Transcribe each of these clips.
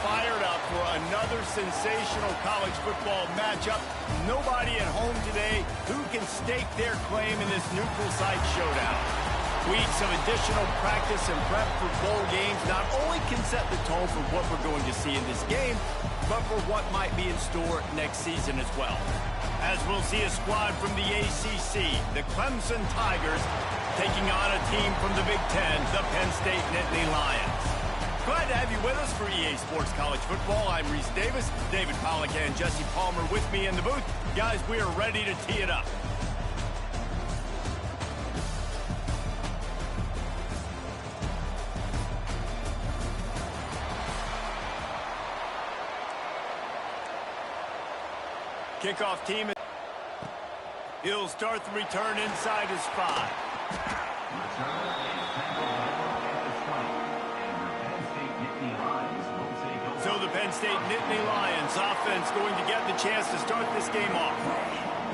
fired up for another sensational college football matchup. Nobody at home today who can stake their claim in this neutral site showdown. Weeks of additional practice and prep for bowl games not only can set the tone for what we're going to see in this game, but for what might be in store next season as well. As we'll see a squad from the ACC, the Clemson Tigers, taking on a team from the Big Ten, the Penn State Nittany Lions. Glad to have you with us for EA Sports College Football. I'm Reese Davis, David Pollack and Jesse Palmer with me in the booth. Guys, we are ready to tee it up. Kickoff team. He'll start the return inside his 5. So the Penn State Nittany Lions offense going to get the chance to start this game off.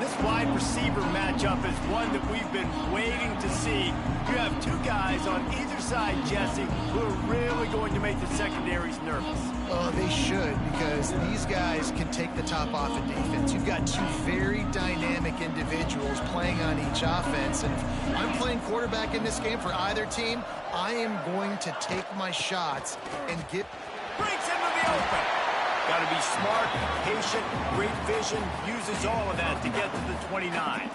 This wide receiver matchup is one that we've been waiting to see. You have two guys on either side, Jesse, who are really going to make the secondaries nervous. Oh, they should, because these guys can take the top off of defense. You've got two very dynamic individuals playing on each offense, and if I'm playing quarterback in this game for either team, I am going to take my shots and get... Breaks into the open. Got to be smart, patient, great vision, uses all of that to get to the 29.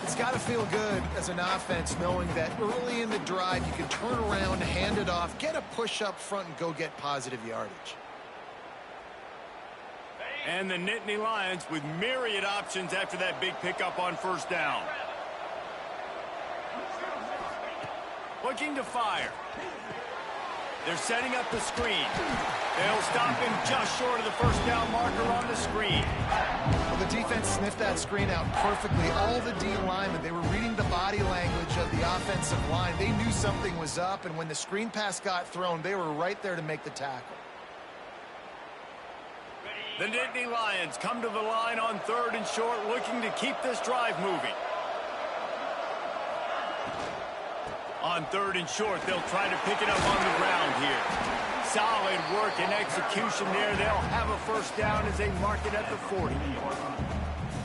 It's got to feel good as an offense knowing that early in the drive you can turn around, hand it off, get a push up front, and go get positive yardage. And the Nittany Lions with myriad options after that big pickup on first down. Looking to fire. They're setting up the screen. They'll stop him just short of the first down marker on the screen. Well, the defense sniffed that screen out perfectly. All the D linemen, they were reading the body language of the offensive line. They knew something was up, and when the screen pass got thrown, they were right there to make the tackle. The Nittany Lions come to the line on 3rd and short, looking to keep this drive moving. On 3rd and short, they'll try to pick it up on the ground here. Solid work and execution there. They'll have a first down as they mark it at the 40.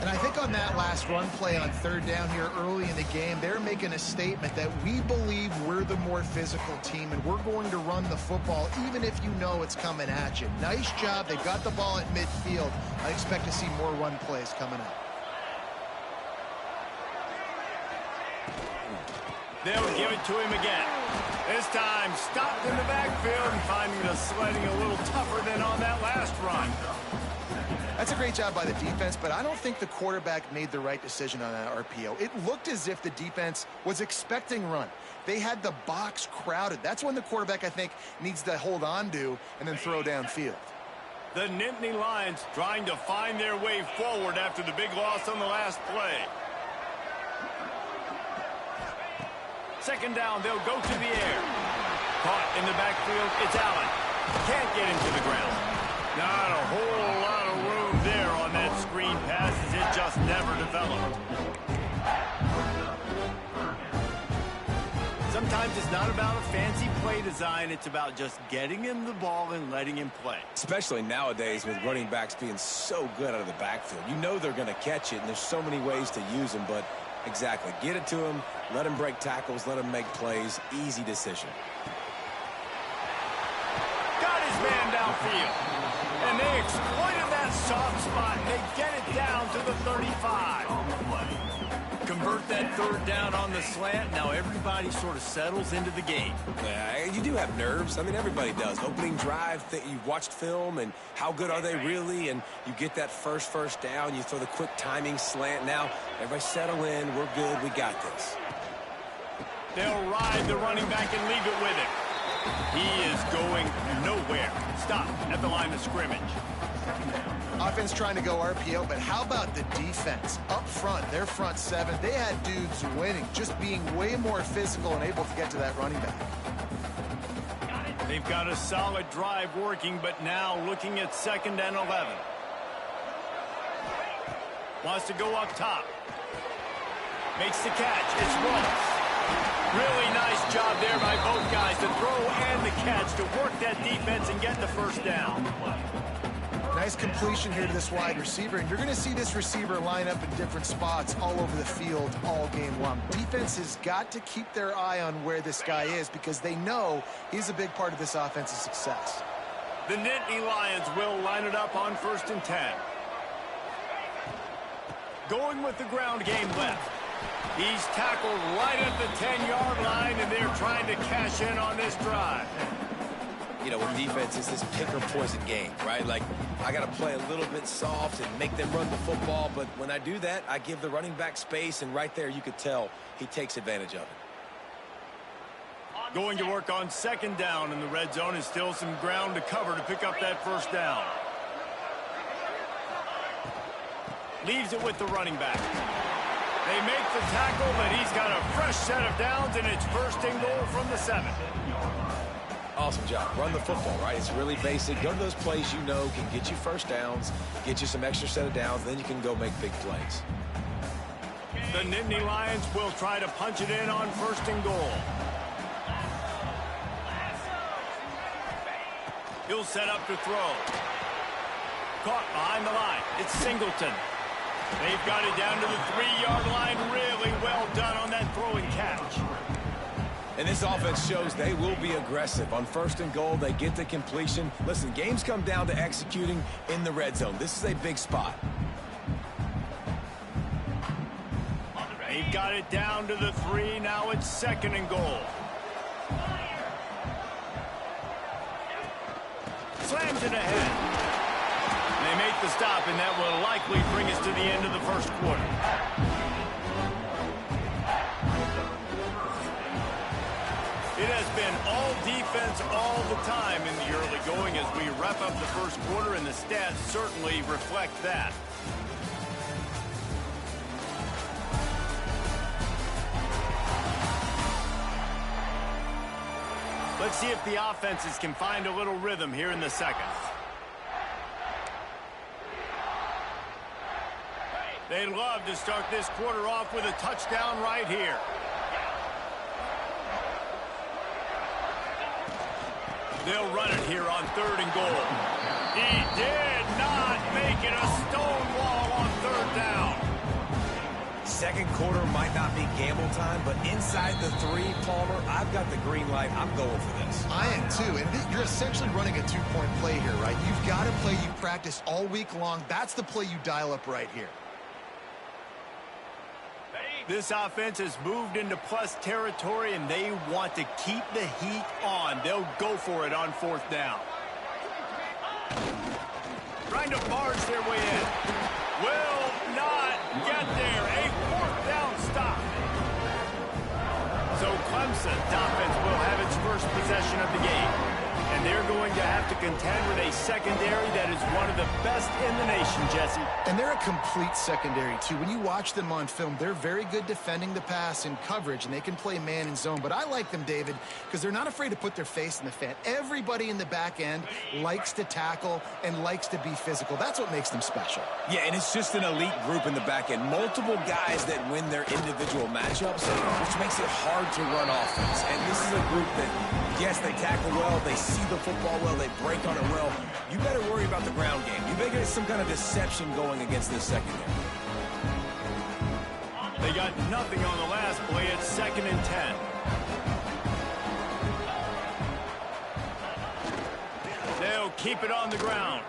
And I think on that last run play on 3rd down here early in the game, they're making a statement that we believe we're the more physical team and we're going to run the football even if you know it's coming at you. Nice job. They've got the ball at midfield. I expect to see more run plays coming up. They'll give it to him again. This time stopped in the backfield and finding the sledding a little tougher than on that last run. That's a great job by the defense, but I don't think the quarterback made the right decision on that RPO. It looked as if the defense was expecting run. They had the box crowded. That's when the quarterback, I think, needs to hold on to and then throw downfield. The Nittany Lions trying to find their way forward after the big loss on the last play. Second down, they'll go to the air. Caught in the backfield, it's Allen. Can't get him to the ground. Not a whole lot of room there on that screen pass as it just never developed. Sometimes it's not about a fancy play design, it's about just getting him the ball and letting him play. Especially nowadays with running backs being so good out of the backfield. You know they're going to catch it, and there's so many ways to use them, but exactly. Get it to him, let him break tackles, let him make plays. Easy decision. Got his man downfield. And they exploited that soft spot. They get it down to the 35. Convert that 3rd down on the slant. Now everybody sort of settles into the game. Yeah, you do have nerves. I mean, everybody does. Opening drive, you've watched film, and how good are they really? And you get that first down. You throw the quick timing slant. Now, everybody settle in. We're good. We got this. They'll ride the running back and leave it with him. He is going nowhere. Stop at the line of scrimmage. Offense trying to go RPO, but how about the defense? Up front, their front 7, they had dudes winning, just being way more physical and able to get to that running back. They've got a solid drive working, but now looking at 2nd and 11. Wants to go up top. Makes the catch. It's Ross. Really nice job there by both guys, the throw and the catch, to work that defense and get the first down. Nice completion here to this wide receiver, and you're going to see this receiver line up in different spots all over the field all game long. Defense has got to keep their eye on where this guy is because they know he's a big part of this offense's success. The Nittany Lions will line it up on 1st and 10. Going with the ground game left. He's tackled right at the 10-yard line, and they're trying to cash in on this drive. You know, with defense, it's this pick or poison game, right? Like, I got to play a little bit soft and make them run the football, but when I do that, I give the running back space, and right there you could tell he takes advantage of it. Going to work on 2nd down in the red zone, is still some ground to cover to pick up that 1st down. Leaves it with the running back. They make the tackle, but he's got a fresh set of downs, and it's 1st and goal from the 7. Awesome job. Run the football, right? It's really basic. Go to those plays you know can get you 1st downs, get you some extra set of downs, then you can go make big plays. The Nittany Lions will try to punch it in on 1st and goal. He'll set up to throw. Caught behind the line. It's Singleton. They've got it down to the 3-yard line. Really well done on that throw and catch. And this offense shows they will be aggressive. On 1st and goal, they get the completion. Listen, games come down to executing in the red zone. This is a big spot. They've got it down to the 3. Now it's 2nd and goal. Slams it ahead. They make the stop, and that will likely bring us to the end of the 1st quarter. It has been all defense all the time in the early going as we wrap up the 1st quarter, and the stats certainly reflect that. Let's see if the offenses can find a little rhythm here in the 2nd. They'd love to start this quarter off with a touchdown right here. They'll run it here on 3rd and goal. He did not make it a stone wall on 3rd down. 2nd quarter might not be gamble time, but inside the 3, Palmer, I've got the green light. I'm going for this. I am too, and you're essentially running a 2-point play here, right? You've got a play you practice all week long. That's the play you dial up right here. This offense has moved into plus territory, and they want to keep the heat on. They'll go for it on 4th down. Trying to barge their way in. Will not get there. A 4th down stop. So Clemson's offense will have its first possession of the game. And they're going to have to contend with a secondary that is one of the best in the nation, Jesse. And they're a complete secondary, too. When you watch them on film, they're very good defending the pass in coverage, and they can play man and zone. But I like them, David, because they're not afraid to put their face in the fan. Everybody in the back end likes to tackle and likes to be physical. That's what makes them special. Yeah, and it's just an elite group in the back end. Multiple guys that win their individual matchups, which makes it hard to run offense. And this is a group that, yes, they tackle well, they see the football well, they break on it well. You better worry about the ground game. You better get some kind of deception going against this secondary. They got nothing on the last play. It's 2nd and 10. They'll keep it on the ground.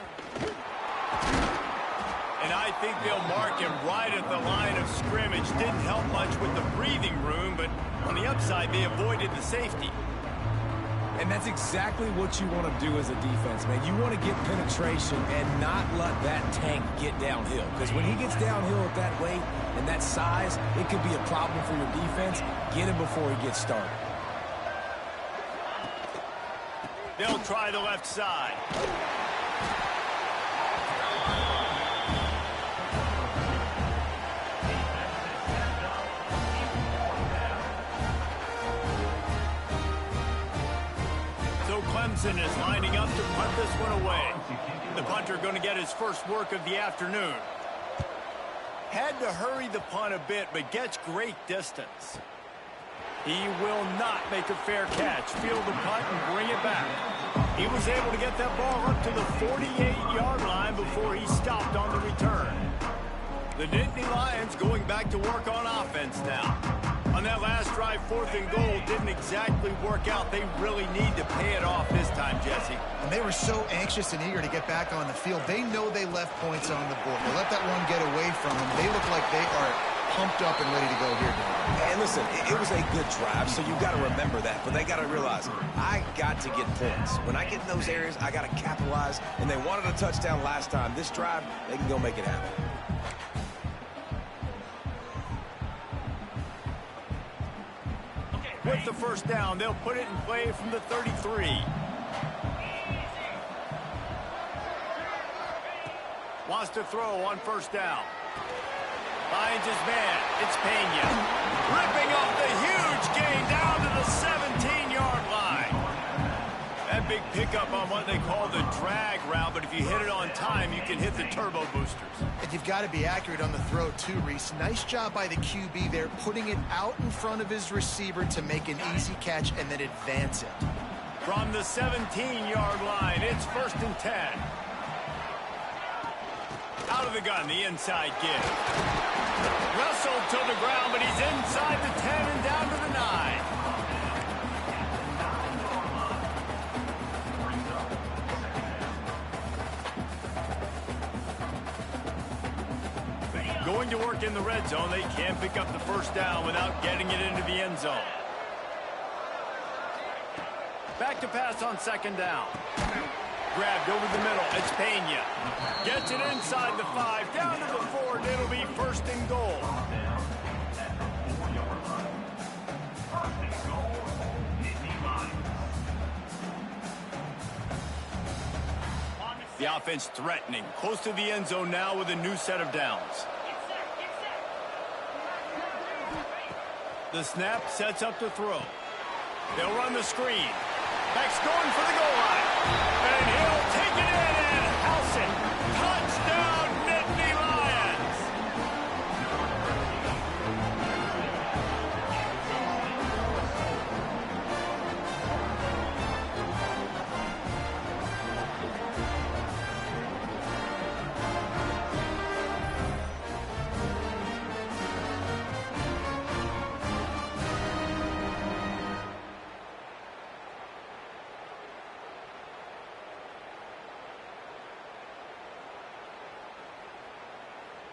And I think they'll mark him right at the line of scrimmage. Didn't help much with the breathing room, but on the upside, they avoided the safety. And that's exactly what you want to do as a defense, man. You want to get penetration and not let that tank get downhill. Because when he gets downhill at that weight and that size, it could be a problem for your defense. Get him before he gets started. They'll try the left side. Clemson is lining up to punt this one away. The punter going to get his first work of the afternoon. Had to hurry the punt a bit, but gets great distance. He will not make a fair catch. Field the punt and bring it back. He was able to get that ball up to the 48-yard line before he stopped on the return. The Nittany Lions going back to work on offense now. On that last drive, 4th and goal didn't exactly work out. They really need to pay it off this time, Jesse. And they were so anxious and eager to get back on the field. They know they left points on the board. They let that one get away from them. They look like they are pumped up and ready to go here. And listen, it was a good drive, so you got to remember that. But they got to realize, I got to get points. When I get in those areas, I got to capitalize. And they wanted a touchdown last time. This drive, they can go make it happen. With the first down, they'll put it in play from the 33. Wants to throw on first down. Finds his man. It's Pena. Ripping off the huge gain down to the 17-yard line. That big pickup on what they call the drag route, but if you hit it on time, you can hit the turbo boosters. And you've got to be accurate on the throw too, Reese. Nice job by the QB there, putting it out in front of his receiver to make an easy catch and then advance it. From the 17-yard line, it's 1st and 10. Out of the gun, the inside give. Wrestled to the ground, but he's inside the 10 and down to the 9. Going to work in the red zone. They can't pick up the first down without getting it into the end zone. Back to pass on 2nd down. Grabbed over the middle. It's Pena. Gets it inside the 5, down to the 4, and it'll be 1st and goal. The offense threatening. Close to the end zone now with a new set of downs. The snap sets up to throw. They'll run the screen. Back's going for the goal line. And he'll take it in and house it. Touchdown, Nittany Lions.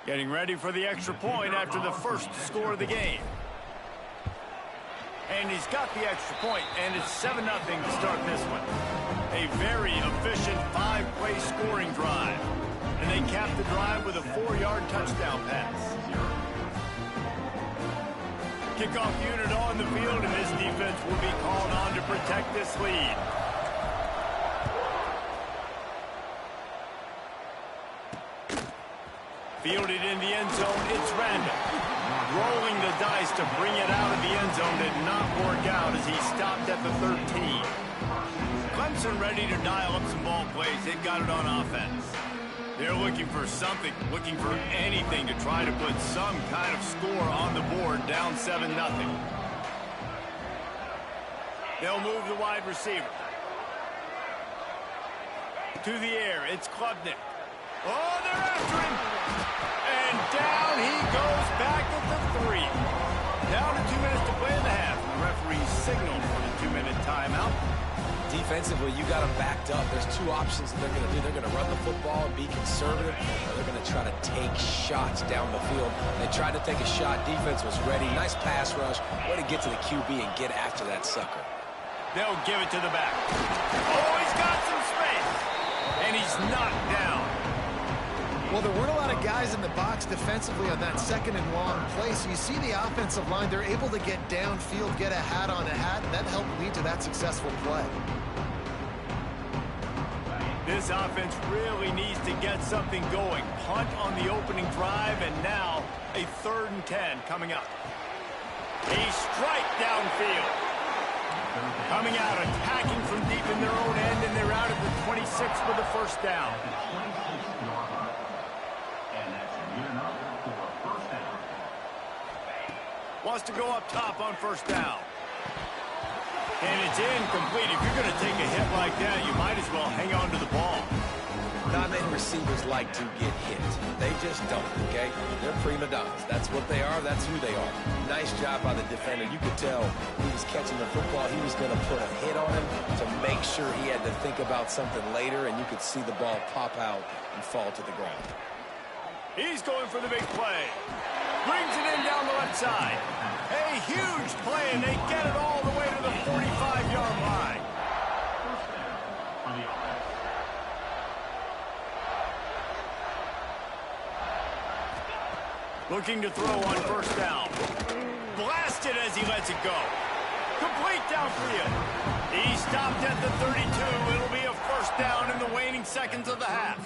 Getting ready for the extra point after the first score of the game. And he's got the extra point, and it's 7-0 to start this one. A very efficient 5-play scoring drive. And they cap the drive with a 4-yard touchdown pass. Kickoff unit on the field, and this defense will be called on to protect this lead. Fielded in the end zone, it's random. Rolling the dice to bring it out of the end zone did not work out as he stopped at the 13. Clemson ready to dial up some ball plays. They've got it on offense. They're looking for something, looking for anything to try to put some kind of score on the board, down 7-0. They'll move the wide receiver. To the air, it's Klubnik. Oh, they're after him. And down he goes back at the 3. Down to 2 minutes to play in the half. The referee signaled for the 2-minute timeout. Defensively, you got them backed up. There's two options that they're going to do. They're going to run the football and be conservative, or they're going to try to take shots down the field. They tried to take a shot. Defense was ready. Nice pass rush. Way to get to the QB and get after that sucker. They'll give it to the back. Oh, he's got some space. And he's knocked down. Well, there weren't a lot of guys in the box defensively on that 2nd and long play. So you see the offensive line, they're able to get downfield, get a hat on a hat, and that helped lead to that successful play. This offense really needs to get something going. Punt on the opening drive, and now a 3rd and 10 coming up. A strike downfield. Coming out, attacking from deep in their own end, and they're out at the 26 for the first down. Wants to go up top on first down. And it's incomplete. If you're going to take a hit like that, you might as well hang on to the ball. Not many receivers like to get hit. They just don't, okay? They're prima donnas. That's what they are. That's who they are. Nice job by the defender. You could tell when he was catching the football, he was going to put a hit on him to make sure he had to think about something later, and you could see the ball pop out and fall to the ground. He's going for the big play. Brings it in down the left side. A huge play, and they get it all the way to the 45-yard line. Looking to throw on first down. Blasted as he lets it go. Complete downfield. He stopped at the 32. It'll be a first down in the waning seconds of the half.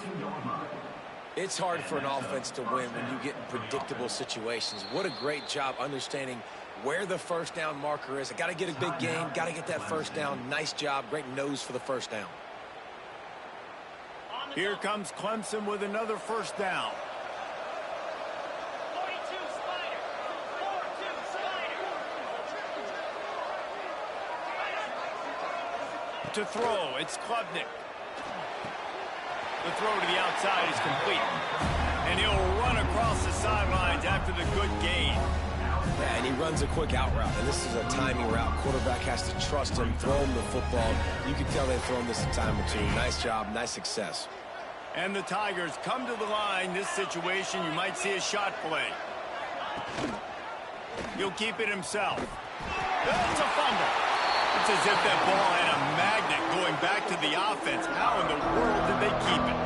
It's hard for an offense to win when you get in predictable situations. What a great job understanding where the first down marker is. I got to get a big gain, got to get that first down. Nice job, great nose for the first down. Here comes Clemson with another first down. To throw, it's Klubnik. The throw to the outside is complete. And he'll run across the sidelines after the good gain. Yeah, and he runs a quick out route, and this is a timing route. Quarterback has to trust him, throw him the football. You can tell they've thrown this a time or two. Nice job, nice success. And the Tigers come to the line. This situation, you might see a shot play. He'll keep it himself. That's a fumble. It's as if that ball had a magnet going back to the offense. How in the world did they keep it?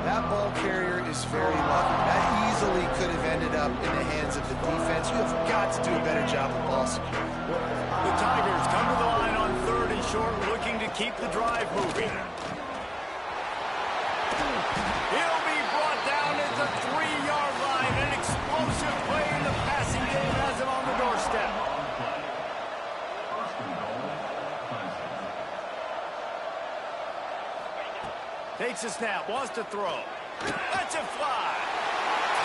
That ball carrier is very lucky. That easily could have ended up in the hands of the defense. You have got to do a better job of ball security. The Tigers come to the line on 3rd and short, looking to keep the drive moving. He'll be brought down at the 3-yard line. An explosive play in the passing game has him on the doorstep. Takes a snap, wants to throw. Lets it fly.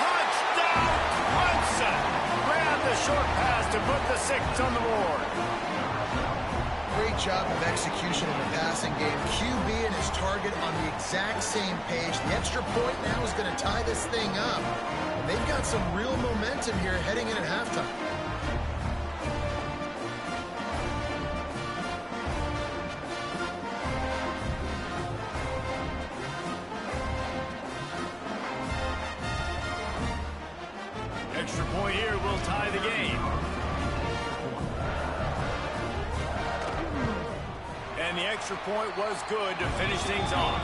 Touchdown, Clemson. Ran the short pass to put the 6 on the board. Great job of execution in the passing game. QB and his target on the exact same page. The extra point now is going to tie this thing up. And they've got some real momentum here heading in at halftime. Extra point here will tie the game. And the extra point was good to finish things off.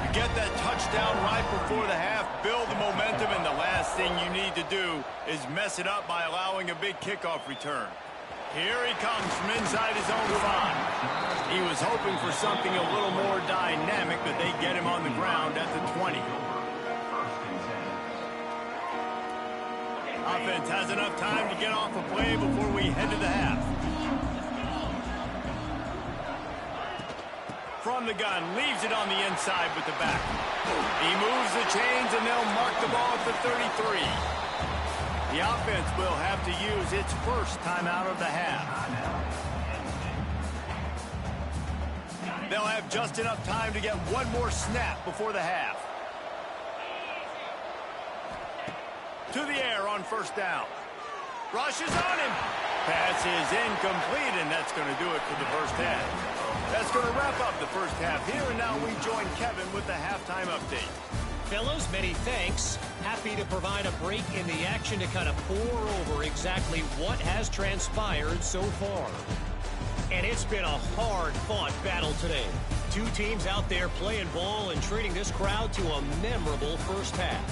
You get that touchdown right before the half, build the momentum, and the last thing you need to do is mess it up by allowing a big kickoff return. Here he comes from inside his own 5. He was hoping for something a little more dynamic, but they get him on the ground at the 20. Offense has enough time to get off a play before we head to the half. From the gun, leaves it on the inside with the back. He moves the chains, and they'll mark the ball at the 33. The offense will have to use its first timeout of the half. They'll have just enough time to get one more snap before the half. To the air on first down. Rushes on him. Pass is incomplete, and that's going to do it for the first half. That's going to wrap up the first half here, and now we join Kevin with the halftime update. Fellas, many thanks. Happy to provide a break in the action to kind of pour over exactly what has transpired so far. And it's been a hard-fought battle today. Two teams out there playing ball and treating this crowd to a memorable first half.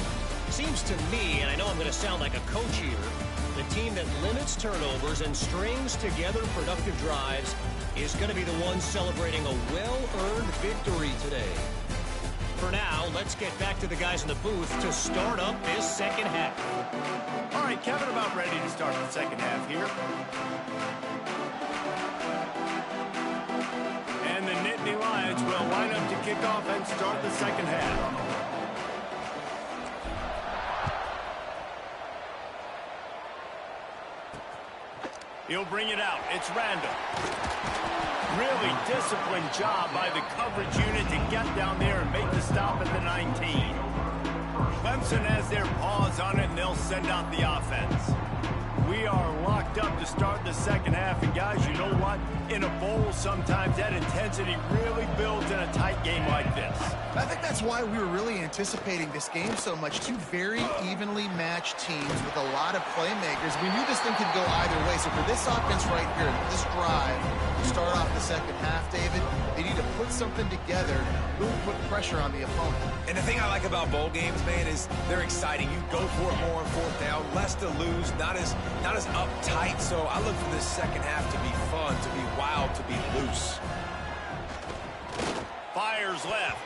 Seems to me, and I know I'm going to sound like a coach here, the team that limits turnovers and strings together productive drives is going to be the one celebrating a well-earned victory today. For now, let's get back to the guys in the booth to start up this second half. All right, Kevin, about ready to start the second half here. And the Nittany Lions will line up to kick off and start the second half. He'll bring it out. It's Randall. Really disciplined job by the coverage unit to get down there and make the stop at the 19. Clemson has their paws on it, and they'll send out the offense. We are locked up to start the second half, and guys, you know what? In a bowl, sometimes that intensity really builds in a tight game like this. I think that's why we were really anticipating this game so much. Two very evenly matched teams with a lot of playmakers. We knew this thing could go either way. So for this offense right here, this drive, to start off the second half, David, they need to put something together, really put pressure on the opponent. And the thing I like about bowl games, man, is they're exciting. You go for it more on fourth down, less to lose, not as uptight. So I look for this second half to be fun, to be wild, to be loose. Fires left.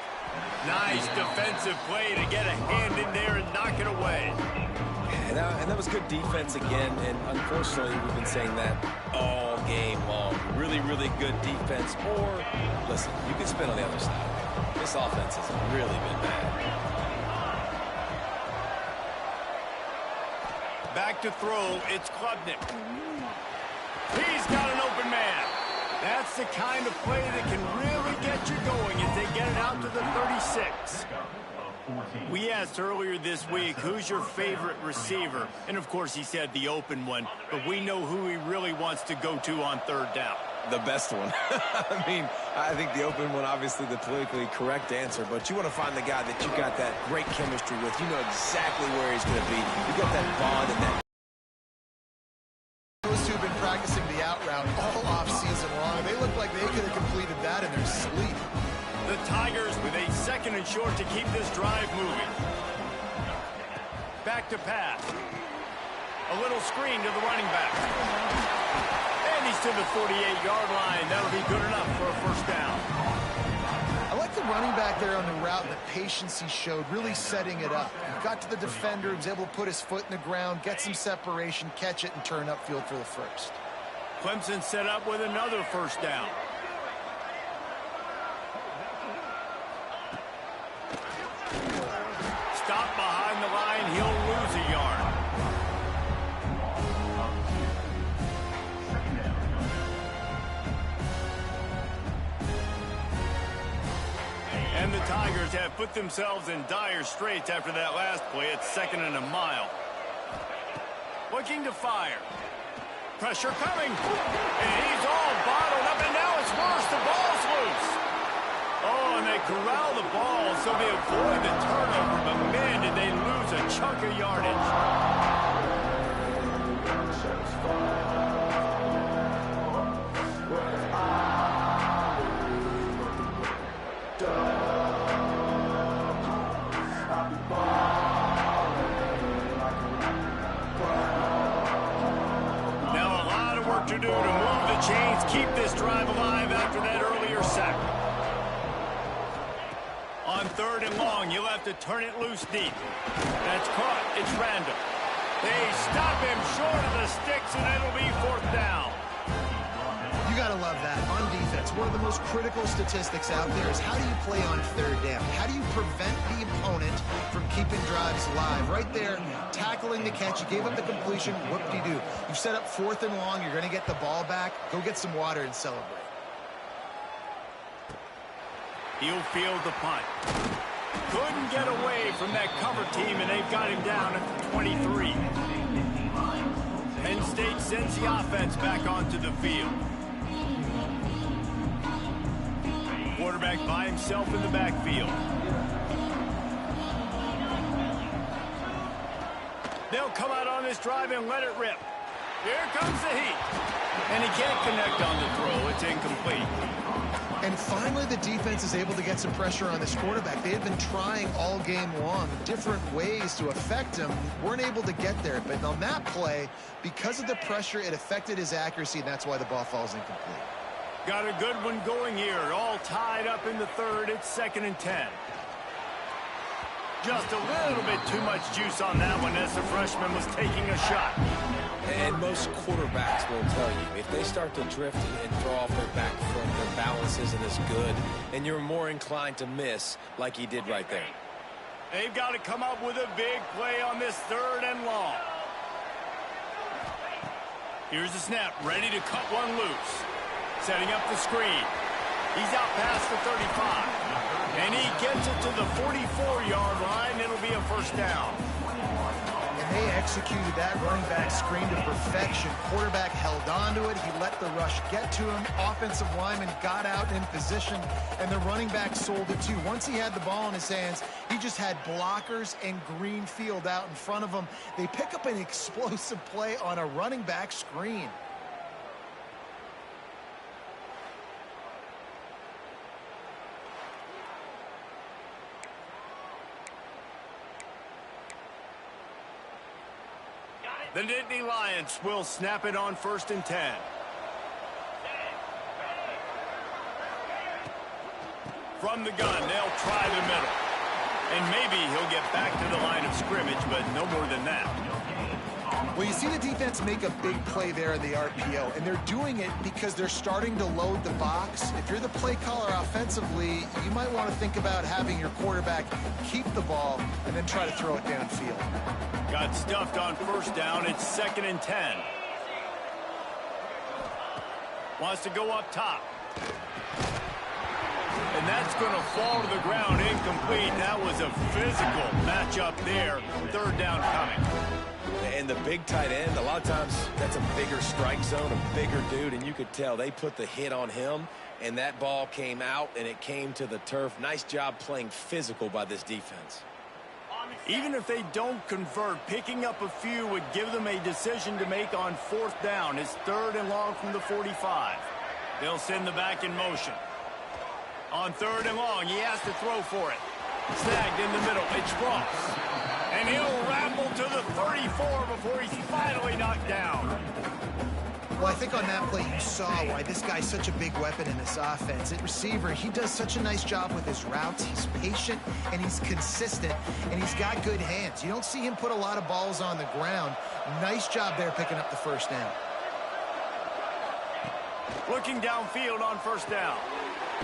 Nice defensive play to get a hand in there and knock it away. And that was good defense again, and unfortunately, we've been saying that all game long. Really, really good defense. Or, listen, you can spin on the other side. This offense has really been bad. Back to throw, it's Klubnik. He's got an open man. That's the kind of play that can really get you going as they get it out to the 36. We asked earlier this week, who's your favorite receiver? And, of course, he said the open one, but we know who he really wants to go to on third down. The best one. I mean, I think the open one, obviously the politically correct answer, but you want to find the guy that you got that great chemistry with. You know exactly where he's going to be. You got that bond and that. Those two have been practicing the out route all off-season long. They look like they could have completed that in their sleep. The Tigers with a second and short to keep this drive moving. Back to pass. A little screen to the running back. And he's to the 48-yard line. That'll be good enough for a first down. I like the running back there on the route and the patience he showed, really setting it up. He got to the defender, he was able to put his foot in the ground, get some separation, catch it, and turn upfield for the first. Clemson set up with another first down. Stop behind the line, he'll lose a yard. And the Tigers have put themselves in dire straits after that last play. It's second and a mile. Looking to fire. Pressure coming. And he's all bottled up, and now it's worse. The ball's loose. Oh, and they corral the ball so they avoid the turnover, but man, did they lose a chunk of yardage. Now a lot of work to do to move the chains, keep this drive alive after that earlier sack. On third and long, you'll have to turn it loose deep. That's caught. It's Randall. They stop him short of the sticks, and it'll be fourth down. You got to love that. On defense, one of the most critical statistics out there is how do you play on third down? How do you prevent the opponent from keeping drives alive? Right there, tackling the catch. You gave up the completion. Whoop-de-doo. You set up fourth and long. You're going to get the ball back. Go get some water and celebrate. He'll field the punt. Couldn't get away from that cover team, and they've got him down at the 23. Penn State sends the offense back onto the field. Quarterback by himself in the backfield. They'll come out on this drive and let it rip. Here comes the heat. And he can't connect on the throw. It's incomplete. And finally, the defense is able to get some pressure on this quarterback. They had been trying all game long different ways to affect him. Weren't able to get there. But on that play, because of the pressure, it affected his accuracy, and that's why the ball falls incomplete. Got a good one going here. All tied up in the third. It's second and 10. Just a little bit too much juice on that one as the freshman was taking a shot. And most quarterbacks will tell you, if they start to drift and throw off their back foot, their balance isn't as good, and you're more inclined to miss like he did right there. They've got to come up with a big play on this third and long. Here's the snap, ready to cut one loose. Setting up the screen. He's out past the 35. And he gets it to the 44-yard line. It'll be a first down. And they executed that running back screen to perfection. Quarterback held on to it. He let the rush get to him. Offensive lineman got out in position, and the running back sold it too. Once he had the ball in his hands, he just had blockers and green field out in front of him. They pick up an explosive play on a running back screen. The Nittany Lions will snap it on 1st and 10. From the gun, they'll try the middle. And maybe he'll get back to the line of scrimmage, but no more than that. Well, you see the defense make a big play there in the RPO, and they're doing it because they're starting to load the box. If you're the play caller offensively, you might want to think about having your quarterback keep the ball and then try to throw it downfield. Got stuffed on 1st down. It's 2nd and 10. Wants to go up top. And that's going to fall to the ground incomplete. That was a physical matchup there. 3rd down coming. And the big tight end, a lot of times that's a bigger strike zone, a bigger dude, and you could tell they put the hit on him, and that ball came out, and it came to the turf. Nice job playing physical by this defense. Even if they don't convert, picking up a few would give them a decision to make on 4th down. It's 3rd and long from the 45. They'll send the back in motion. On 3rd and long, he has to throw for it. Snagged in the middle. It's Ross. And he'll ramble to the 34 before he's finally knocked down. Well, I think on that play you saw why this guy's such a big weapon in this offense. At receiver, he does such a nice job with his routes. He's patient, and he's consistent, and he's got good hands. You don't see him put a lot of balls on the ground. Nice job there picking up the 1st down. Looking downfield on 1st down.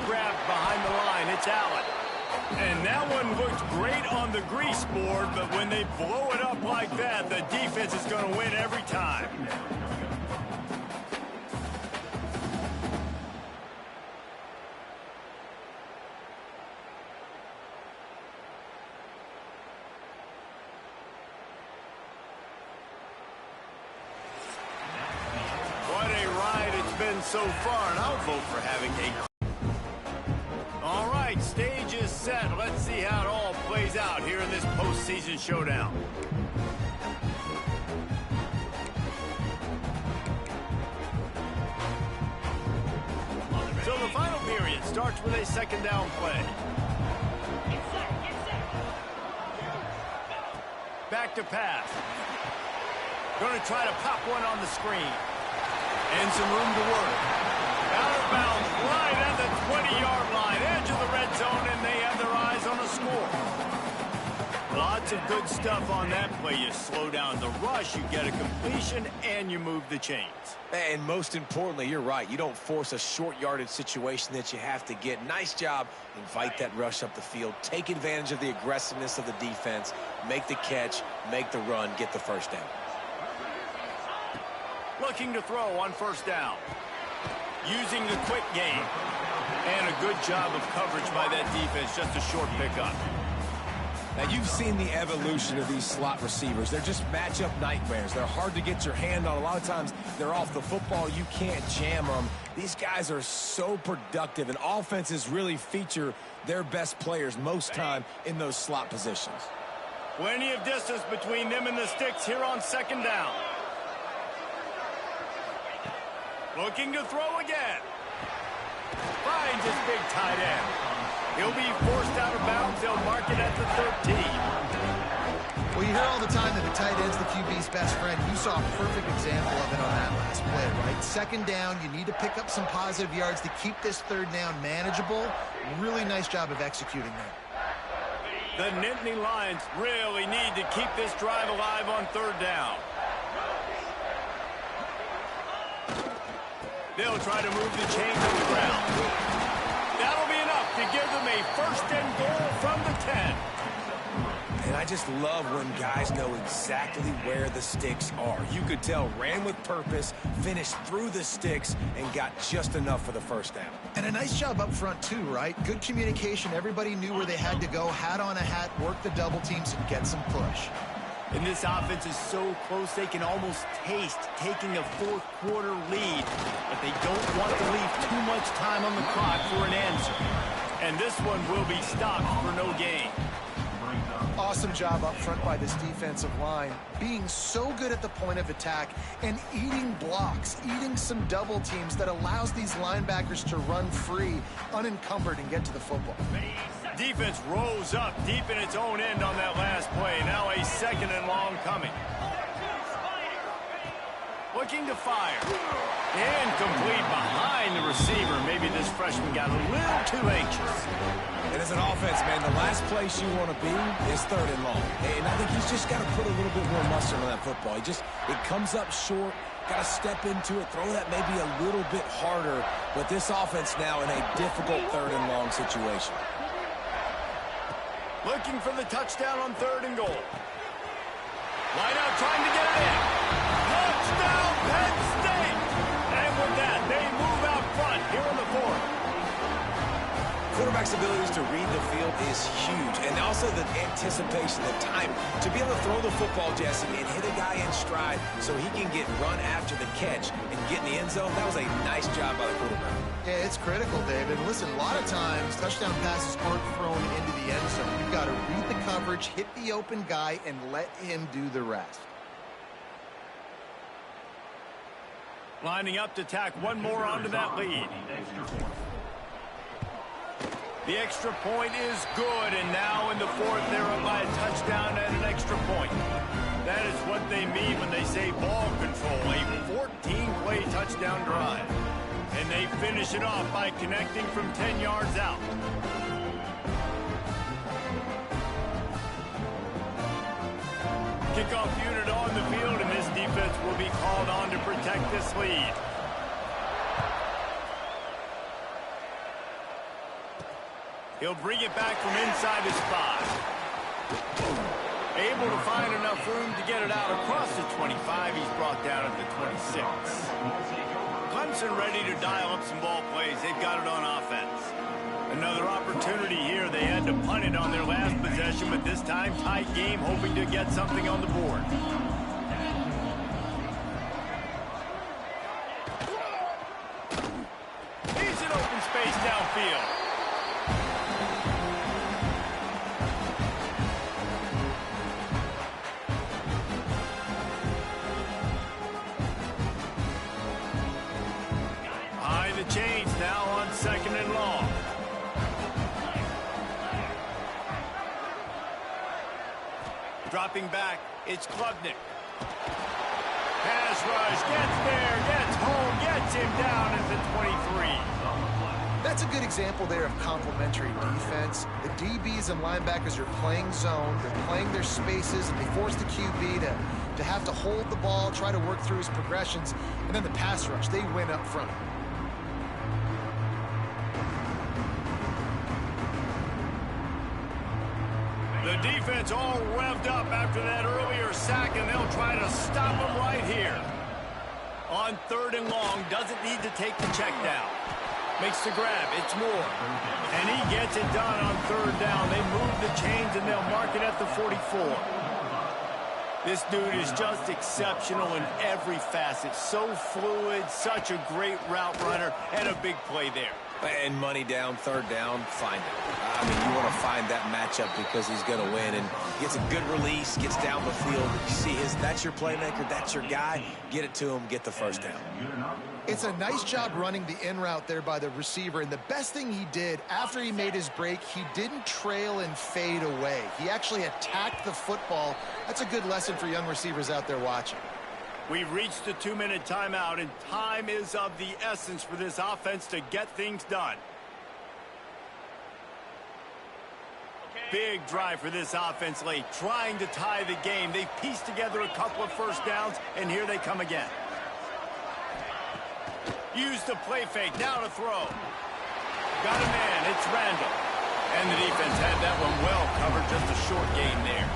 Grabbed behind the line. It's Allen. And that one looked great on the grease board, but when they blow it up like that, the defense is going to win every time. What a ride it's been so far, and I'll vote for having a... All right, stage is set. Let's see how it all plays out here in this postseason showdown. So the final period starts with a 2nd down play. Back to pass. Going to try to pop one on the screen. And some room to work. Out of bounds, right at the 20-yard line, edge of the red zone, and they have their eyes on a score. Lots of good stuff on that play. You slow down the rush, you get a completion, and you move the chains. And most importantly, you're right. You don't force a short yardage situation that you have to get. Nice job. Invite that rush up the field. Take advantage of the aggressiveness of the defense. Make the catch, make the run, get the 1st down. Looking to throw on 1st down. Using the quick game. And a good job of coverage by that defense. Just a short pickup. Now, you've seen the evolution of these slot receivers. They're just matchup nightmares. They're hard to get your hand on. A lot of times, they're off the football. You can't jam them. These guys are so productive, and offenses really feature their best players most time in those slot positions. Plenty of distance between them and the sticks here on 2nd down. Looking to throw again. Finds his big tight end. He'll be forced out of bounds. They'll mark it at the 13. Well, you hear all the time that the tight end's the QB's best friend. You saw a perfect example of it on that last play, right? 2nd down, you need to pick up some positive yards to keep this 3rd down manageable. Really nice job of executing that. The Nittany Lions really need to keep this drive alive on 3rd down. They'll try to move the chains on the ground. That'll be enough to give them a 1st and goal from the 10. And I just love when guys know exactly where the sticks are. You could tell ran with purpose, finished through the sticks, and got just enough for the first down. And a nice job up front, too, right? Good communication. Everybody knew where they had to go, hat on a hat, work the double teams, and get some push. And this offense is so close they can almost taste taking a fourth-quarter lead. But they don't want to leave too much time on the clock for an answer. And this one will be stopped for no gain. Awesome job up front by this defensive line, being so good at the point of attack and eating blocks, eating some double teams that allows these linebackers to run free, unencumbered, and get to the football. Defense rose up deep in its own end on that last play. Now a second and long coming. Looking to fire. Incomplete behind the receiver. Maybe this freshman got a little too anxious. And as an offense, man, the last place you want to be is third and long. And I think he's just got to put a little bit more mustard on that football. It comes up short, got to step into it, throw that maybe a little bit harder. But this offense now in a difficult third and long situation. Looking for the touchdown on third and goal. Line out trying to get it in. Touchdown, Penn State! And with that, they move out front here on the fourth. Quarterback's abilities to read the field is huge, and also the anticipation, the time to be able to throw the football, Jesse, and hit a guy in stride so he can get run after the catch and get in the end zone. That was a nice job by the quarterback. Yeah, it's critical, David. Listen, a lot of times touchdown passes aren't thrown into the end zone. You've got to read the coverage, hit the open guy, and let him do the rest. Lining up to tack one more onto that lead. The extra point is good, and now in the fourth, they're up by a touchdown and an extra point. That is what they mean when they say ball control, a 14-play touchdown drive. And they finish it off by connecting from 10 yards out. Kickoff unit on the field, and this defense will be called on to protect this lead. He'll bring it back from inside his spot. Able to find enough room to get it out across the 25. He's brought down at the 26. Clemson ready to dial up some ball plays. They've got it on offense. Another opportunity here. They had to punt it on their last possession, but this time tight game, hoping to get something on the board. He's in open space downfield. Chains now on second and long. Dropping back, it's Klubnik. Pass rush, gets there, gets home, gets him down at the 23. That's a good example there of complementary defense. The DBs and linebackers are playing zone, they're playing their spaces, and they force the QB to have to hold the ball, try to work through his progressions, and then the pass rush, they win up front. The defense all revved up after that earlier sack, and they'll try to stop him right here. On third and long, doesn't need to take the check down. Makes the grab, it's Moore. And he gets it done on third down. They move the chains, and they'll mark it at the 44. This dude is just exceptional in every facet. So fluid, such a great route runner, and a big play there. And money down, third down, find it. I mean, you want to find that matchup because he's going to win. And gets a good release, gets down the field. You see that's your playmaker, that's your guy. Get it to him, get the first down. It's a nice job running the in route there by the receiver. And the best thing he did after he made his break, he didn't trail and fade away. He actually attacked the football. That's a good lesson for young receivers out there watching. We've reached the 2-minute timeout, and time is of the essence for this offense to get things done. Big drive for this offense late, trying to tie the game. They've pieced together a couple of first downs, and here they come again. Use the play fake, now to throw. Got a man, it's Randall. And the defense had that one well covered, just a short gain there.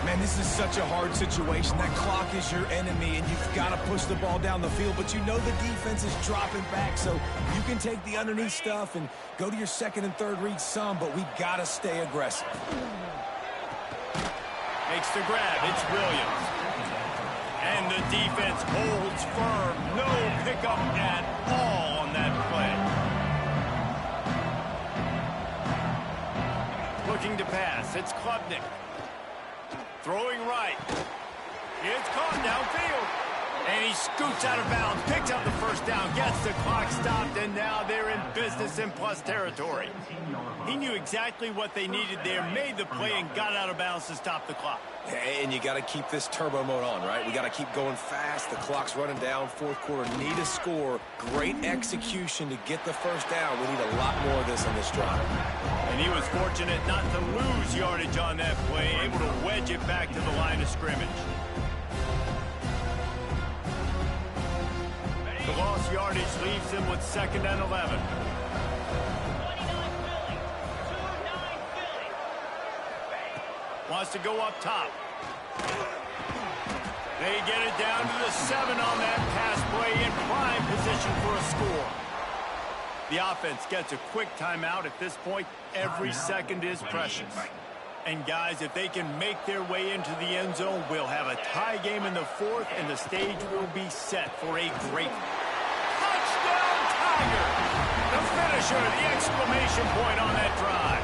Man, this is such a hard situation. That clock is your enemy, and you've got to push the ball down the field, but you know the defense is dropping back, so you can take the underneath stuff and go to your second and third read some, but we got to stay aggressive. Makes the grab. It's Williams. And the defense holds firm. No pickup at all on that play. Looking to pass. It's Klubnik. Throwing right. It's caught downfield. And he scoots out of bounds, picks up the first down, gets the clock stopped, and now they're in business in plus territory. He knew exactly what they needed there, made the play, and got out of bounds to stop the clock. And you got to keep this turbo mode on, right? We got to keep going fast. The clock's running down. Fourth quarter, need a score. Great execution to get the first down. We need a lot more of this on this drive. And he was fortunate not to lose yardage on that play, able to wedge it back to the line of scrimmage. The lost yardage leaves him with 2nd and 11. Wants to go up top. They get it down to the 7 on that pass play in prime position for a score. The offense gets a quick timeout. At this point, every second is precious. And guys, if they can make their way into the end zone, we'll have a tie game in the 4th, and the stage will be set for a great touchdown Tiger. The finisher, the exclamation point on that drive.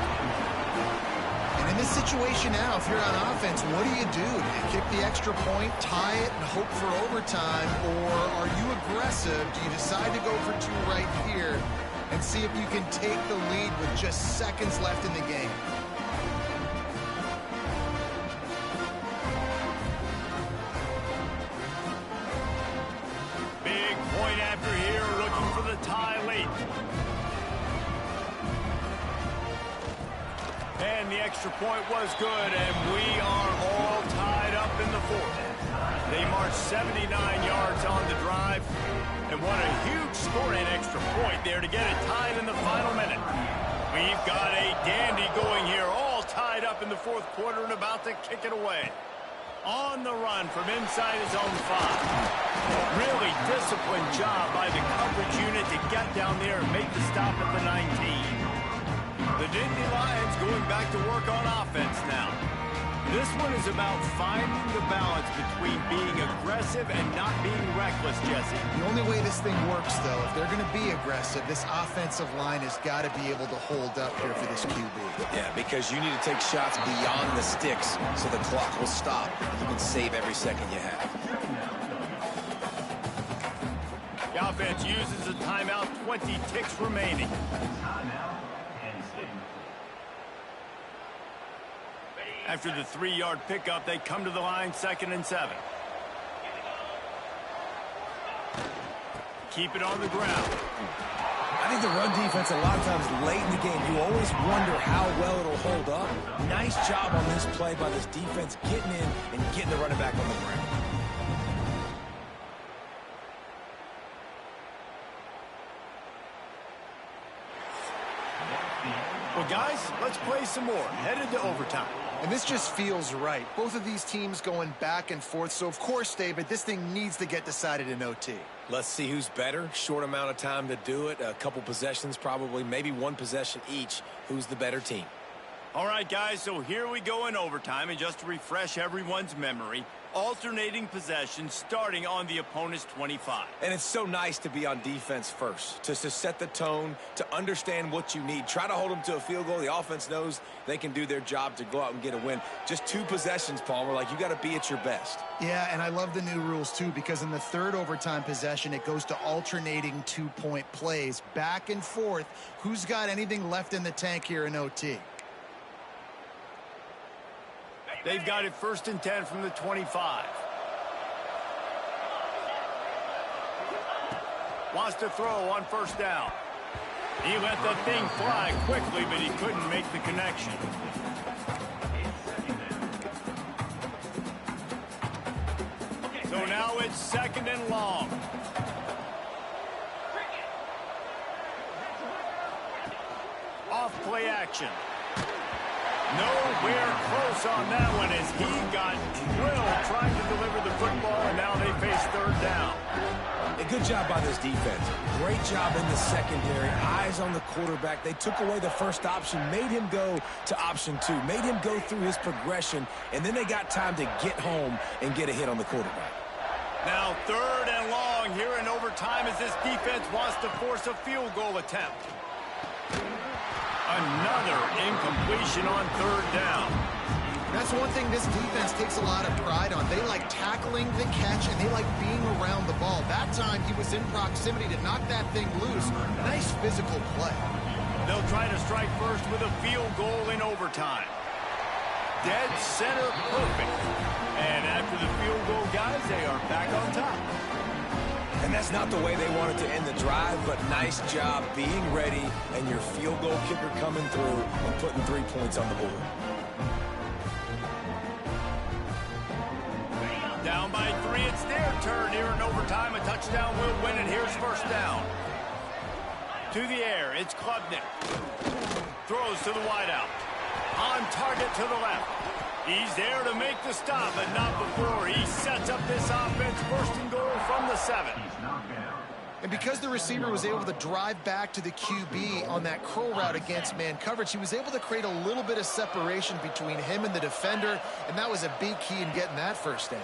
And in this situation now, if you're on offense, what do? Do you kick the extra point, tie it, and hope for overtime? Or are you aggressive? Do you decide to go for 2 right here and see if you can take the lead with just seconds left in the game? Big point after here, looking for the tie late. And the extra point was good, and we are all tied up in the 4th. They marched 79 yards on the drive, and what a huge score and extra point there to get it tied in the final minute. We've got a dandy going here, all tied up in the 4th quarter and about to kick it away. On the run from inside his own 5. Really disciplined job by the coverage unit to get down there and make the stop at the 19. The Nittany Lions going back to work on offense now. This one is about finding the balance between being aggressive and not being reckless, Jesse. The only way this thing works, though, if they're going to be aggressive, this offensive line has got to be able to hold up here for this QB. Yeah, because you need to take shots beyond the sticks so the clock will stop. You can save every second you have. The offense uses a timeout, 20 ticks remaining. After the 3-yard pickup, they come to the line, 2nd and 7. Keep it on the ground. I think the run defense, a lot of times late in the game, you always wonder how well it'll hold up. Nice job on this play by this defense getting in and getting the running back on the ground. Well, guys, let's play some more. Headed to overtime. And this just feels right. Both of these teams going back and forth. So, of course, David, this thing needs to get decided in OT. Let's see who's better. Short amount of time to do it. A couple possessions probably, maybe 1 possession each. Who's the better team? All right, guys, so here we go in overtime. And just to refresh everyone's memory, alternating possessions starting on the opponent's 25. And it's so nice to be on defense first, to set the tone, to understand what you need. Try to hold them to a field goal. The offense knows they can do their job to go out and get a win. Just 2 possessions, Palmer. Like, you got to be at your best. Yeah, and I love the new rules, too, because in the 3rd overtime possession, it goes to alternating 2-point plays. Back and forth. Who's got anything left in the tank here in OT? They've got it 1st and 10 from the 25. Wants to throw on 1st down. He let the thing fly quickly, but he couldn't make the connection. So now it's 2nd and long. Off play action. action. Nowhere close on that one as he got drilled trying to deliver the football, and now they face third down. A good job by this defense. Great job in the secondary. Eyes on the quarterback. They took away the first option, made him go to option 2, made him go through his progression, and then they got time to get home and get a hit on the quarterback. Now third and long here in overtime as this defense wants to force a field goal attempt. Another incompletion on third down. That's one thing this defense takes a lot of pride on. They like tackling the catch, and they like being around the ball. That time, he was in proximity to knock that thing loose. Nice physical play. They'll try to strike first with a field goal in overtime. Dead center perfect. And after the field goal, guys, they are back on top. And that's not the way they wanted to end the drive, but nice job being ready and your field goal kicker coming through and putting 3 points on the board. Down by 3, it's their turn here in overtime. A touchdown will win it. Here's first down. To the air, it's Klubnik. Throws to the wideout. On target to the left. He's there to make the stop, but not before. He sets up this offense, first and goal from the 7. And because the receiver was able to drive back to the QB on that curl route against man coverage, he was able to create a little bit of separation between him and the defender, and that was a big key in getting that first down.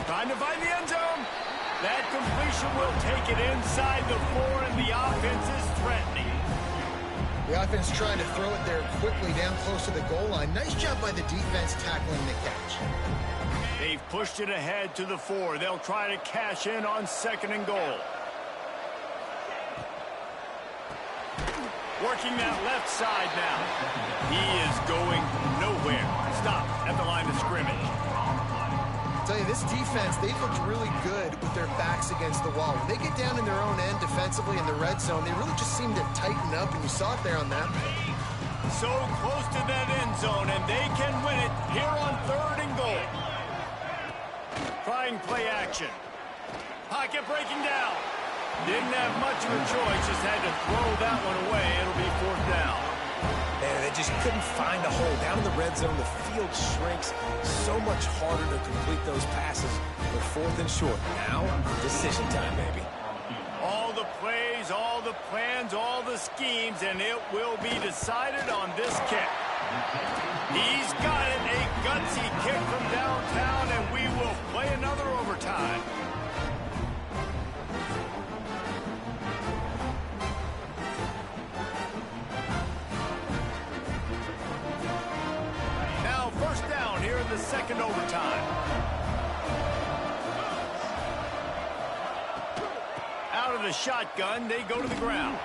Trying to find the end zone. That completion will take it inside the 4, and the offense is threatening. The offense trying to throw it there quickly down close to the goal line. Nice job by the defense tackling the catch. They've pushed it ahead to the 4. They'll try to cash in on second and goal. Working that left side now. He is going nowhere. Stop at the line of scrimmage. I'll tell you, this defense, they've looked really good with their backs against the wall. When they get down in their own end defensively in the red zone, they really just seem to tighten up, and you saw it there on that play. So close to that end zone, and they can win it here on third and goal. Trying play action. Pocket breaking down. Didn't have much of a choice, just had to throw that one away. It'll be fourth down. And they just couldn't find a hole. Down in the red zone, the field shrinks. So much harder to complete those passes. But fourth and short. Now, decision time, baby. All the plays, all the plans, all the schemes, and it will be decided on this kick. He's got it, a gutsy kick from downtown, and we will play another overtime. Now first down here in the second overtime. Out of the shotgun, they go to the ground.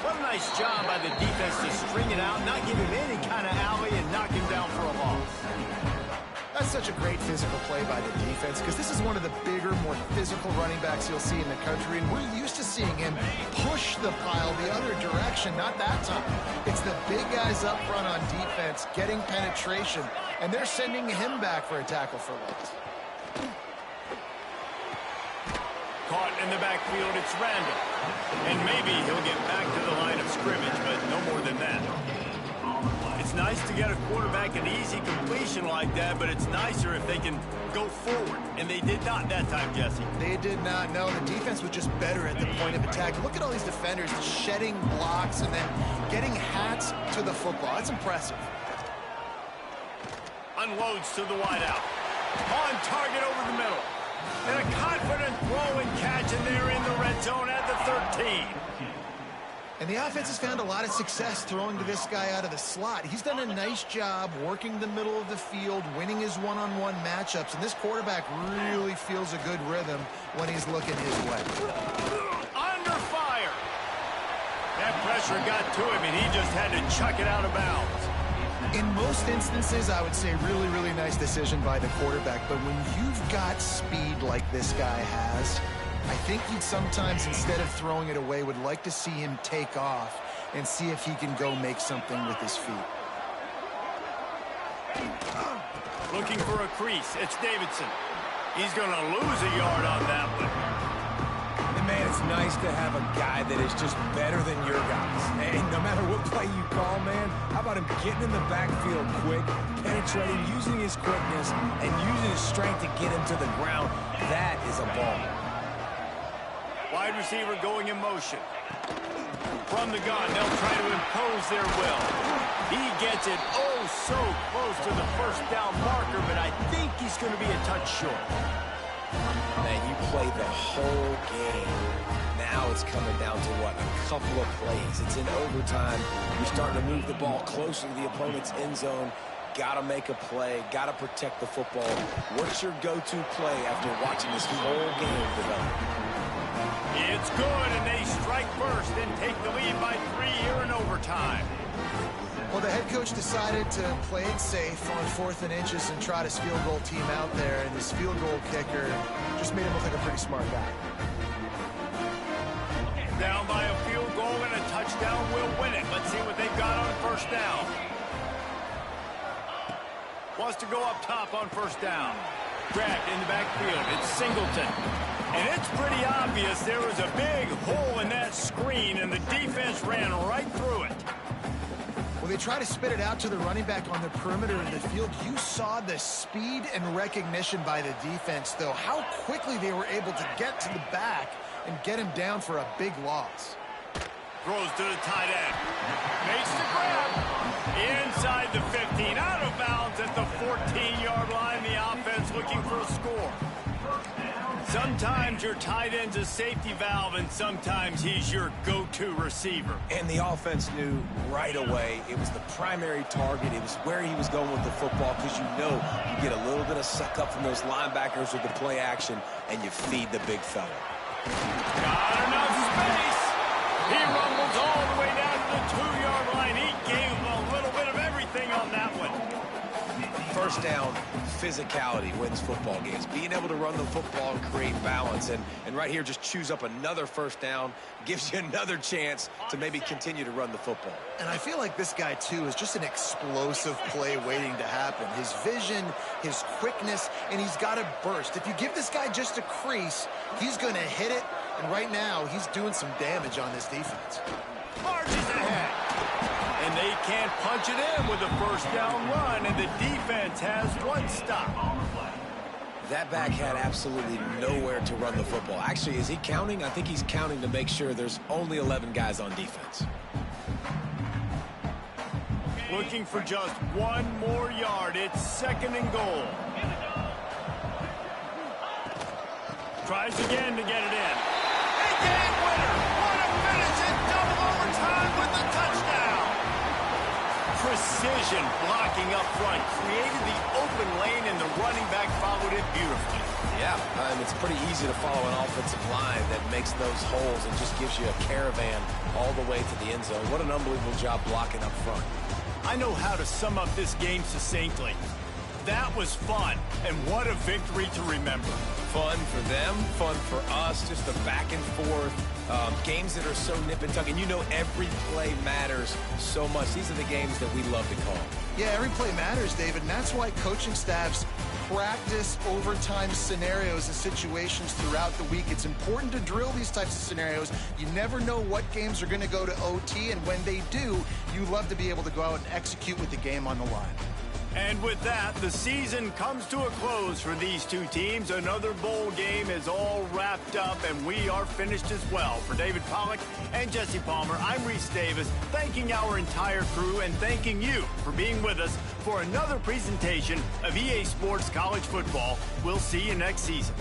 What a nice job by the defense to string it out, not give him any kind of alley, and knock him down for a loss. That's such a great physical play by the defense, because this is one of the bigger, more physical running backs you'll see in the country, and we're used to seeing him push the pile the other direction. Not that time. It's the big guys up front on defense getting penetration, and they're sending him back for a tackle for loss. Caught in the backfield, it's Randall. And maybe he'll get back to the line of scrimmage, but no more than that. It's nice to get a quarterback an easy completion like that, but it's nicer if they can go forward. And they did not that time, Jesse. They did not. No, the defense was just better at the point of attack. Look at all these defenders shedding blocks and then getting hats to the football. That's impressive. Unloads to the wideout. On target over the middle. And a confident throw and catch, and they're in the red zone at the 13. And the offense has found a lot of success throwing to this guy out of the slot. He's done a nice job working the middle of the field, winning his one-on-one matchups, and this quarterback really feels a good rhythm when he's looking his way. Under fire. That pressure got to him, and he just had to chuck it out of bounds. In most instances, I would say really, really nice decision by the quarterback. But when you've got speed like this guy has, I think you'd sometimes, instead of throwing it away, would like to see him take off and see if he can go make something with his feet. Looking for a crease. It's Davidson. He's going to lose a yard on that one. And man, it's nice to have a guy that is just better than your guys. And no matter what play you call, man, how about him getting in the backfield quick, penetrating, using his quickness, and using his strength to get him to the ground? That is a ball. Wide receiver going in motion. From the gun, they'll try to impose their will. He gets it oh so close to the first down marker, but I think he's going to be a touch short. Man, you play the whole game. Now it's coming down to what? A couple of plays. It's in overtime. You're starting to move the ball closer to the opponent's end zone. Got to make a play. Got to protect the football. What's your go-to play after watching this whole game develop? It's good, and they strike first and take the lead by 3 here in overtime. Well, the head coach decided to play it safe on 4th and inches and trot his field goal team out there, and this field goal kicker just made him look like a pretty smart guy. Down by a field goal and a touchdown will win it. Let's see what they've got on first down. Wants to go up top on first down. Grabbed in the backfield. It's Singleton. And it's pretty obvious there was a big hole in that screen, and the defense ran right through it. When they try to spit it out to the running back on the perimeter of the field, you saw the speed and recognition by the defense, though, how quickly they were able to get to the back and get him down for a big loss. Throws to the tight end. Makes the grab. Inside the 15. Out of bounds at the 14-yard line. The offense looking for a score. Sometimes your tight end's a safety valve, and sometimes he's your go-to receiver. And the offense knew right away it was the primary target. It was where he was going with the football, because you know you get a little bit of suck up from those linebackers with the play action, and you feed the big fella. Got enough space. He rumbles all the way down to the 2-yard line. He gave him a little bit of everything on that one. First down, physicality wins football games. Being able to run the football and create balance. And right here, just choose up another first down. Gives you another chance to maybe continue to run the football. And I feel like this guy, too, is just an explosive play waiting to happen. His vision, his quickness, and he's got a burst. If you give this guy just a crease, he's going to hit it. And right now, he's doing some damage on this defense. Marches ahead. And they can't punch it in with a first down run, and the defense has one stop. That back had absolutely nowhere to run the football. Actually, is he counting? I think he's counting to make sure there's only 11 guys on defense. Looking for just one more yard. It's 2nd and goal. Tries again to get it in. A game winner. What a finish in double overtime with the touchdown. Precision blocking up front created the open lane, and the running back followed it beautifully. Yeah, it's pretty easy to follow an offensive line that makes those holes and just gives you a caravan all the way to the end zone. What an unbelievable job blocking up front. I know how to sum up this game succinctly. That was fun, and what a victory to remember. Fun for them, fun for us, just the back and forth. Games that are so nip and tuck, and you know every play matters so much. These are the games that we love to call. Yeah, every play matters, David, and that's why coaching staffs practice overtime scenarios and situations throughout the week. It's important to drill these types of scenarios. You never know what games are going to go to OT, and when they do, you love to be able to go out and execute with the game on the line. And with that, the season comes to a close for these two teams. Another bowl game is all wrapped up, and we are finished as well. For David Pollack and Jesse Palmer, I'm Reese Davis, thanking our entire crew and thanking you for being with us for another presentation of EA Sports College Football. We'll see you next season.